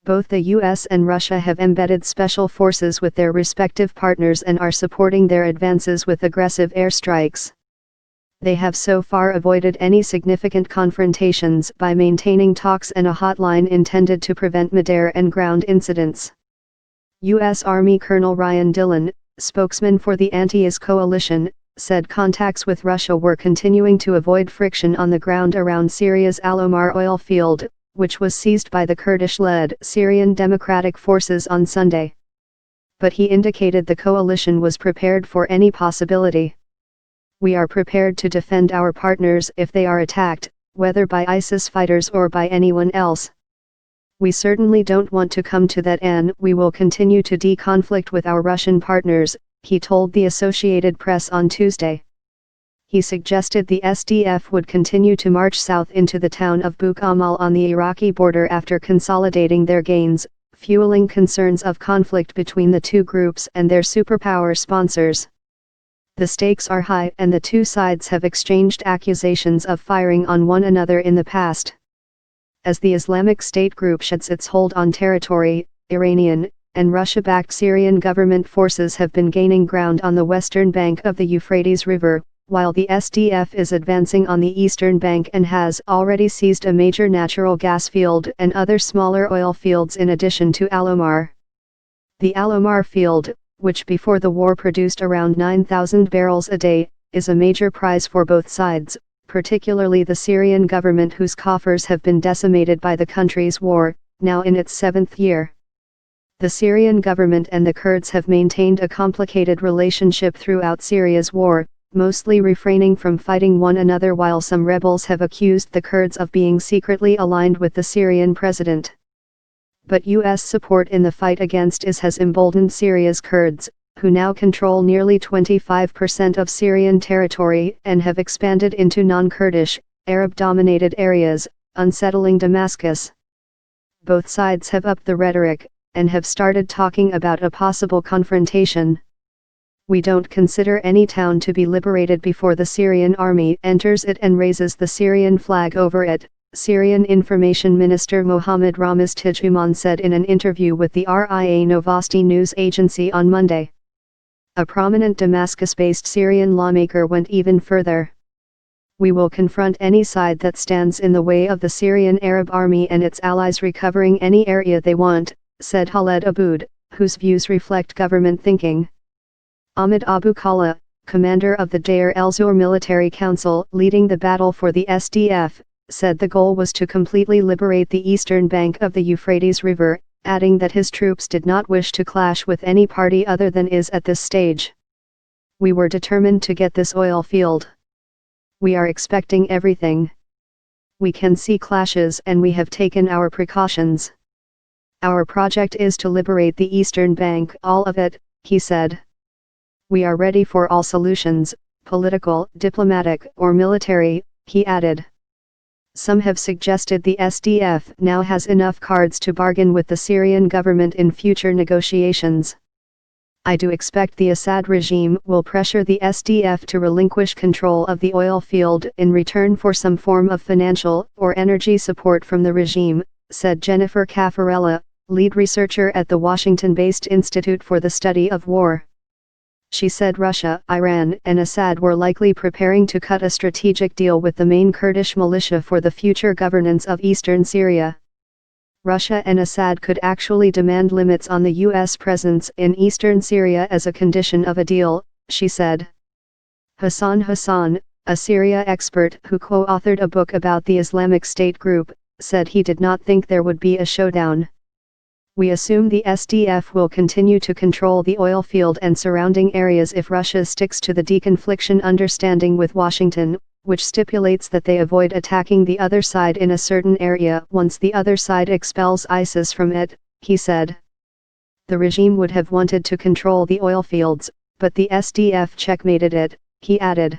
Both the US and Russia have embedded special forces with their respective partners and are supporting their advances with aggressive airstrikes. They have so far avoided any significant confrontations by maintaining talks and a hotline intended to prevent midair and ground incidents. U.S. Army Colonel Ryan Dillon, spokesman for the Anti-IS coalition, said contacts with Russia were continuing to avoid friction on the ground around Syria's Al-Omar oil field, which was seized by the Kurdish-led Syrian Democratic Forces on Sunday. But he indicated the coalition was prepared for any possibility. We are prepared to defend our partners if they are attacked, whether by ISIS fighters or by anyone else. We certainly don't want to come to that end. We will continue to de-conflict with our Russian partners, he told the Associated Press on Tuesday. He suggested the SDF would continue to march south into the town of Buk Amal on the Iraqi border after consolidating their gains, fueling concerns of conflict between the two groups and their superpower sponsors. The stakes are high and the two sides have exchanged accusations of firing on one another in the past. As the Islamic State group sheds its hold on territory, Iranian and Russia-backed Syrian government forces have been gaining ground on the western bank of the Euphrates River, while the SDF is advancing on the eastern bank and has already seized a major natural gas field and other smaller oil fields in addition to Al-Omar. The Al-Omar field, which before the war produced around 9,000 barrels a day, is a major prize for both sides, particularly the Syrian government whose coffers have been decimated by the country's war, now in its 7th year. The Syrian government and the Kurds have maintained a complicated relationship throughout Syria's war, mostly refraining from fighting one another while some rebels have accused the Kurds of being secretly aligned with the Syrian president. But U.S. support in the fight against IS has emboldened Syria's Kurds, who now control nearly 25% of Syrian territory and have expanded into non-Kurdish, Arab-dominated areas, unsettling Damascus. Both sides have upped the rhetoric, and have started talking about a possible confrontation. We don't consider any town to be liberated before the Syrian army enters it and raises the Syrian flag over it, Syrian Information Minister Mohammad Ramiz Tijuman said in an interview with the RIA Novosti news agency on Monday. A prominent Damascus-based Syrian lawmaker went even further. We will confront any side that stands in the way of the Syrian Arab Army and its allies recovering any area they want, said Khaled Aboud, whose views reflect government thinking. Ahmed Abu Khala, commander of the Deir el-Zur military council leading the battle for the SDF, said the goal was to completely liberate the eastern bank of the Euphrates River, adding that his troops did not wish to clash with any party other than IS at this stage. We were determined to get this oil field. We are expecting everything. We can see clashes and we have taken our precautions. Our project is to liberate the eastern bank, all of it, he said. We are ready for all solutions, political, diplomatic, or military, he added. Some have suggested the SDF now has enough cards to bargain with the Syrian government in future negotiations. I do expect the Assad regime will pressure the SDF to relinquish control of the oil field in return for some form of financial or energy support from the regime, said Jennifer Caffarella, lead researcher at the Washington-based Institute for the Study of War. She said Russia, Iran, and Assad were likely preparing to cut a strategic deal with the main Kurdish militia for the future governance of eastern Syria. Russia and Assad could actually demand limits on the U.S. presence in eastern Syria as a condition of a deal, she said. Hassan Hassan, a Syria expert who co-authored a book about the Islamic State group, said he did not think there would be a showdown. We assume the SDF will continue to control the oil field and surrounding areas if Russia sticks to the deconfliction understanding with Washington, which stipulates that they avoid attacking the other side in a certain area once the other side expels ISIS from it, he said. The regime would have wanted to control the oil fields, but the SDF checkmated it, he added.